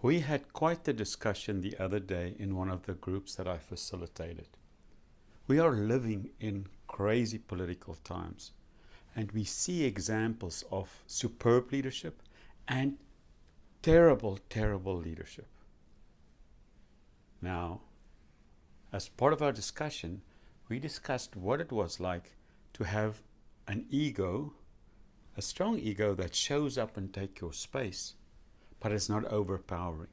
We had quite the discussion the other day in one of the groups that I facilitated. We are living in crazy political times, and we see examples of superb leadership and terrible, terrible leadership. Now, as part of our discussion, we discussed what it was like to have an ego, a strong ego that shows up and takes your space, but it's not overpowering.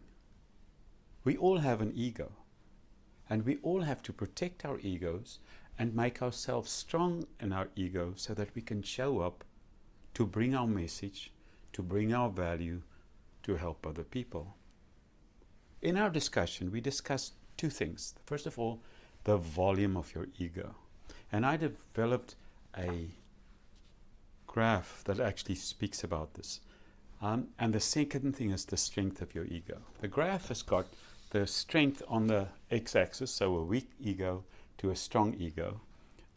We all have an ego, and we all have to protect our egos and make ourselves strong in our ego so that we can show up to bring our message, to bring our value, to help other people. In our discussion, we discussed two things. First of all, the volume of your ego. And I developed a graph that actually speaks about this. And the second thing is the strength of your ego. The graph has got the strength on the x-axis, so a weak ego to a strong ego,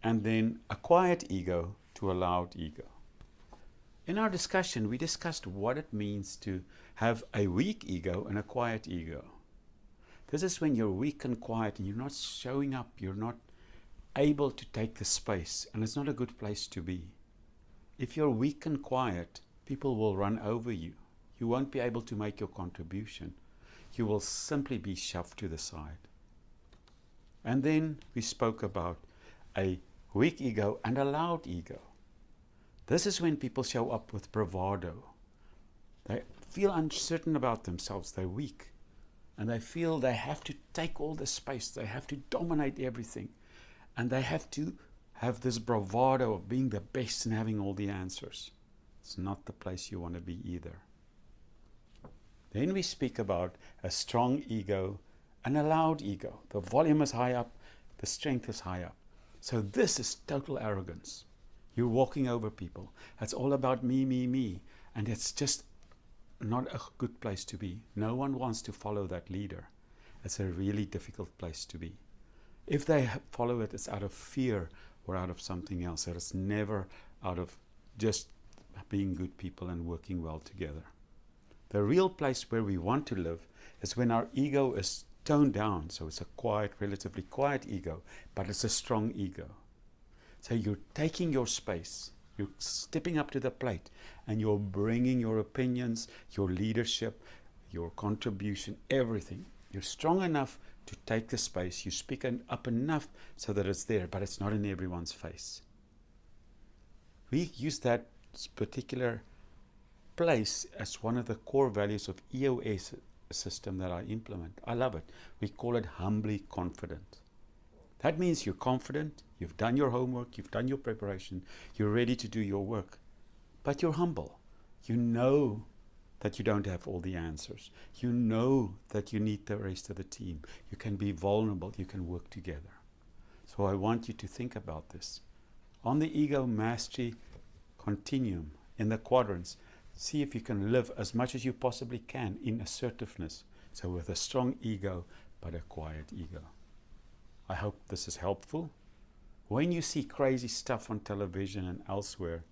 and then a quiet ego to a loud ego. In our discussion, we discussed what it means to have a weak ego and a quiet ego. This is when you're weak and quiet and you're not showing up, you're not able to take the space, and it's not a good place to be. If you're weak and quiet, people will run over you. You won't be able to make your contribution. You will simply be shoved to the side. And then we spoke about a weak ego and a loud ego. This is when people show up with bravado. They feel uncertain about themselves. They're weak. And they feel they have to take all the space. They have to dominate everything. And they have to have this bravado of being the best and having all the answers. It's not the place you want to be either. Then we speak about a strong ego and a loud ego. The volume is high up, the strength is high up. So this is total arrogance. You're walking over people. It's all about me, me, me. And it's just not a good place to be. No one wants to follow that leader. It's a really difficult place to be. If they follow it, it's out of fear or out of something else. It's never out of just being good people and working well together. The real place where we want to live is when our ego is toned down. So it's a quiet, relatively quiet ego, but it's a strong ego. So you're taking your space, you're stepping up to the plate, and you're bringing your opinions, your leadership, your contribution, everything. You're strong enough to take the space. You speak up enough so that it's there, but it's not in everyone's face. We use that particular place as one of the core values of EOS system that I implement. I love it. We call it humbly confident. That means you're confident, you've done your homework, you've done your preparation, you're ready to do your work, but you're humble. You know that you don't have all the answers. You know that you need the rest of the team. You can be vulnerable, you can work together. So I want you to think about this. On the ego mastery continuum, in the quadrants, see if you can live as much as you possibly can in assertiveness. So with a strong ego, but a quiet ego. I hope this is helpful. When you see crazy stuff on television and elsewhere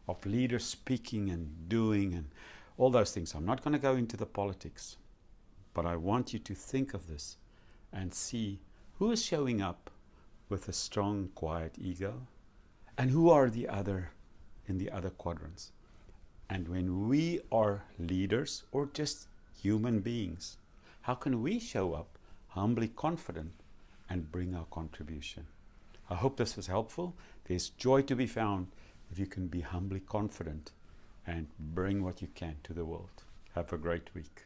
of leaders speaking and doing and all those things, I'm not going to go into the politics, but I want you to think of this and see who is showing up with a strong, quiet ego and who are the other in the other quadrants. And when we are leaders or just human beings, how can we show up humbly confident and bring our contribution? I hope this was helpful. There's joy to be found if you can be humbly confident and bring what you can to the world. Have a great week.